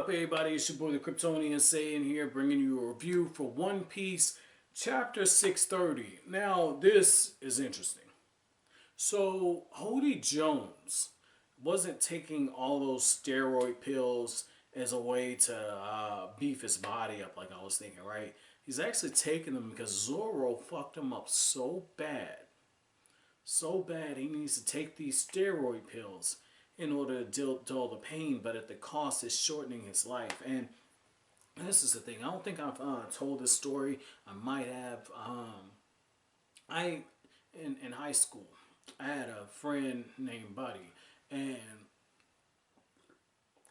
up, everybody? It's your boy the Kryptonian saying here, bringing you a review for One Piece Chapter 630. Now, this is interesting. So, Hody Jones wasn't taking all those steroid pills as a way to beef his body up, like I was thinking, right? He's actually taking them because Zoro fucked him up so bad he needs to take these steroid pills in order to dull the pain, but at the cost is shortening his life. And this is the thing. I don't think I've told this story. I might have. In high school, I had a friend named Buddy, and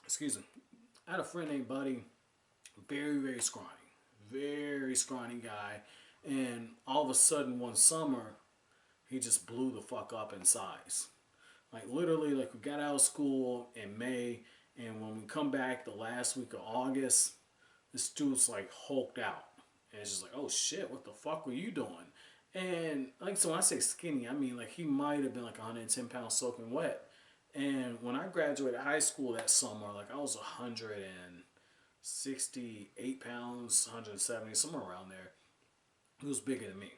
excuse me, I had a friend named Buddy, very scrawny guy, and all of a sudden one summer, he just blew the fuck up in size. Like literally, like we got out of school in May, and when we come back the last week of August, this dude's like hulked out. And it's just like, oh shit, what the fuck were you doing? And like, so when I say skinny, I mean like he might have been like 110 pounds soaking wet. And when I graduated high school that summer, like I was 168 pounds, 170, somewhere around there. He was bigger than me.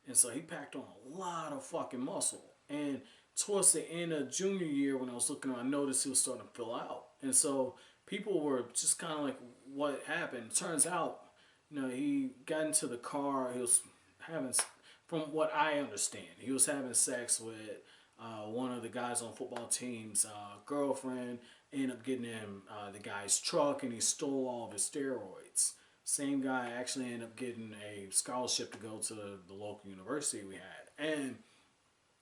And so he packed on a lot of fucking muscle. And towards the end of junior year, when I was looking around, I noticed he was starting to fill out. And so people were just kind of like, what happened? Turns out, you know, he got into the car. He was having, from what I understand, he was having sex with one of the guys on football team's girlfriend. Ended up getting him the guy's truck, and he stole all of his steroids. Same guy actually ended up getting a scholarship to go to the local university we had. And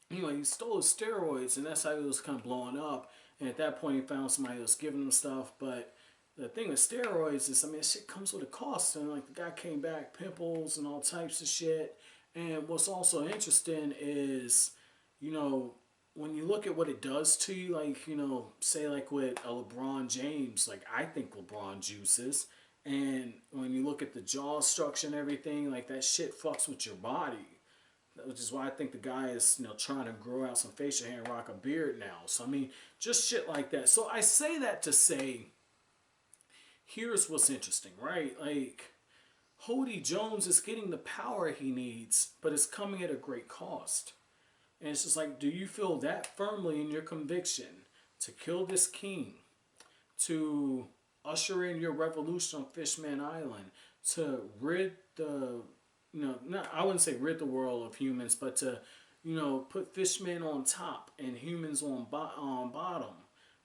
anyway, he stole his steroids, and that's how he was kind of blowing up. And at that point, he found somebody that was giving him stuff. But the thing with steroids is, I mean, shit comes with a cost. And like the guy came back, pimples and all types of shit. And what's also interesting is, you know, when you look at what it does to you, like, you know, say like with a LeBron James, like I think LeBron juices. And when you look at the jaw structure and everything, like that shit fucks with your body. Which is why I think the guy is, you know, trying to grow out some facial hair and rock a beard now. So, I mean, just shit like that. So, I say that to say, here's what's interesting, right? Like, Hody Jones is getting the power he needs, but it's coming at a great cost. And it's just like, do you feel that firmly in your conviction to kill this king, to usher in your revolution on Fishman Island, to rid the, you know, not, I wouldn't say rid the world of humans, but to, you know, put fishmen on top and humans on bottom?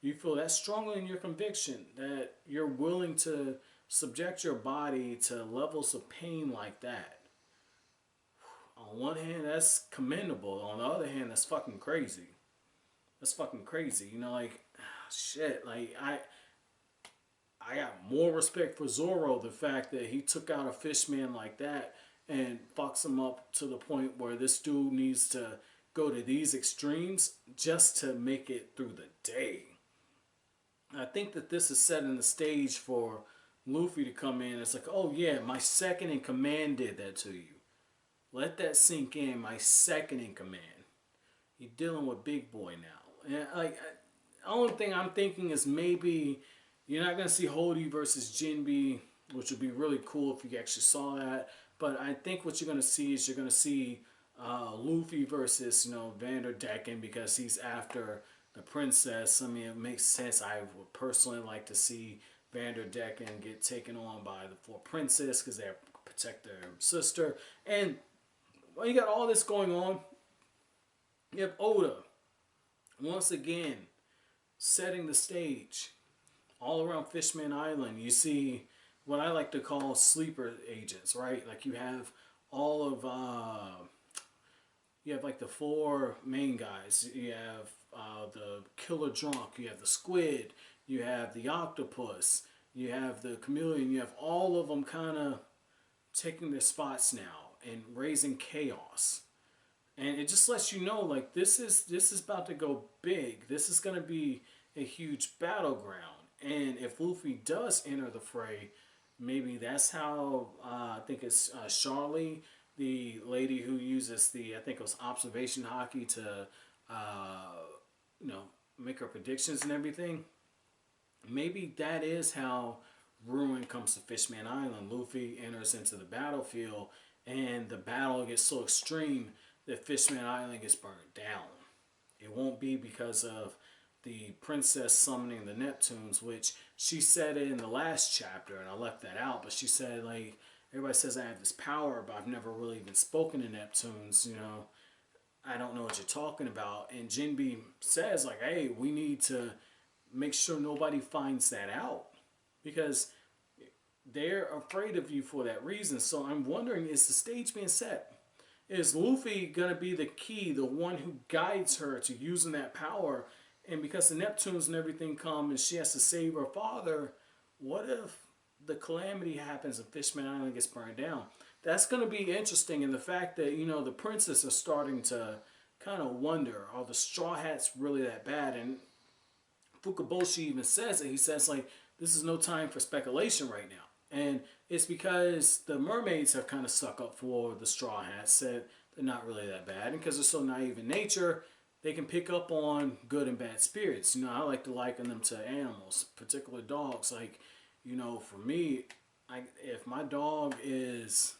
You feel that strongly in your conviction that you're willing to subject your body to levels of pain like that? On one hand, that's commendable. On the other hand, that's fucking crazy. That's fucking crazy. You know, like, shit, like, I got more respect for Zoro, the fact that he took out a fishman like that and fucks him up to the point where this dude needs to go to these extremes just to make it through the day. I think that this is setting the stage for Luffy to come in. It's like, oh yeah, my second in command did that to you. Let that sink in. My second in command. You're dealing with big boy now. And like, the only thing I'm thinking is maybe you're not gonna see Hody versus Jinbe, which would be really cool if you actually saw that. But I think what you're going to see is you're going to see Luffy versus, you know, Vanderdecken, because he's after the princess. I mean, it makes sense. I would personally like to see Vanderdecken get taken on by the four princes because they have to protect their sister. And well, you got all this going on. You have Oda, once again, setting the stage all around Fishman Island. You see what I like to call sleeper agents, right? Like you have all of, you have like the four main guys. You have the killer drunk, you have the squid, you have the octopus, you have the chameleon, you have all of them kind of taking their spots now and raising chaos. And it just lets you know, like, this is about to go big. This is going to be a huge battleground. And if Luffy does enter the fray, maybe that's how, I think it's Charlie, the lady who uses the, I think it was observation hockey to, you know, make her predictions and everything. maybe that is how ruin comes to Fishman Island. Luffy enters into the battlefield, and the battle gets so extreme that Fishman Island gets burned down. It won't be because of the princess summoning the Neptunes, which she said it in the last chapter, and I left that out. But she said, like, everybody says I have this power, but I've never really even spoken to Neptunes. You know, I don't know what you're talking about. And Jinbe says, like, hey, we need to make sure nobody finds that out, because they're afraid of you for that reason. So I'm wondering, is the stage being set? Is Luffy going to be the key, the one who guides her to using that power? And because the Neptunes and everything come and she has to save her father, what if the calamity happens and Fishman Island gets burned down? That's going to be interesting. And the fact that, you know, the princess are starting to kind of wonder, are the Straw Hats really that bad? And Fukaboshi even says it. He says, like, this is no time for speculation right now. And it's because the mermaids have kind of stuck up for the Straw Hats, said they're not really that bad. And because they're so naive in nature, they can pick up on good and bad spirits. You know, I like to liken them to animals, particularly dogs. Like, you know, for me, if my dog is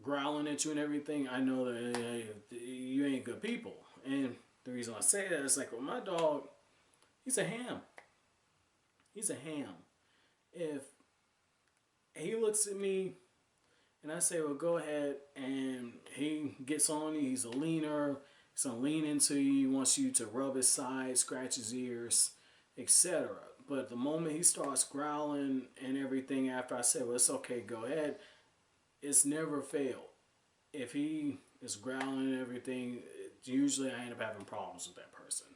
growling at you and everything, I know that you ain't good people. And the reason I say that is like, well, my dog, he's a ham. He's a ham. If he looks at me and I say, well, go ahead, and he gets on you, he's a leaner, he's going to lean into you, he wants you to rub his side, scratch his ears, etc. But the moment he starts growling and everything after I say, well, it's okay, go ahead, it's never failed. If he is growling and everything, usually I end up having problems with that person.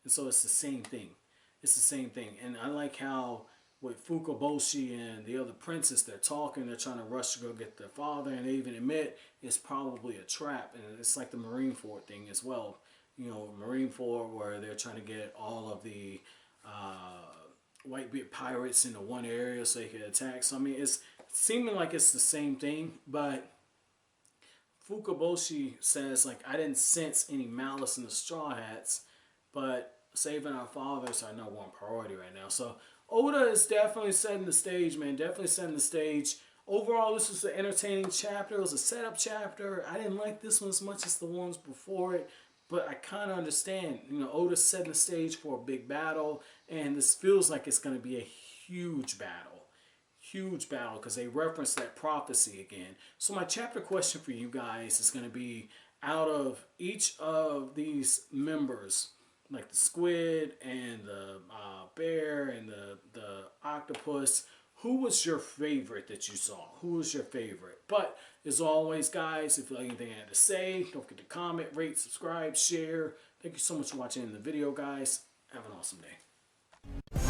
And so it's the same thing. It's the same thing. And I like how with Fukaboshi and the other princess, they're talking, they're trying to rush to go get their father, and they even admit it's probably a trap. And it's like the Marineford thing as well. You know, Marineford, where they're trying to get all of the white-beard pirates into one area so they can attack. So, I mean, it's seeming like it's the same thing, but Fukaboshi says, like, I didn't sense any malice in the Straw Hats, but saving our fathers are number one priority right now. So Oda is definitely setting the stage, man. Definitely setting the stage. Overall, this was an entertaining chapter. It was a setup chapter. I didn't like this one as much as the ones before it, but I kind of understand. You know, Oda's setting the stage for a big battle, and this feels like it's going to be a huge battle. Huge battle, because they reference that prophecy again. So my chapter question for you guys is going to be, out of each of these members, like the squid and the bear and the octopus, who was your favorite that you saw? Who was your favorite? But as always, guys, if you like anything I had to say, don't forget to comment, rate, subscribe, share. Thank you so much for watching the video, guys. Have an awesome day.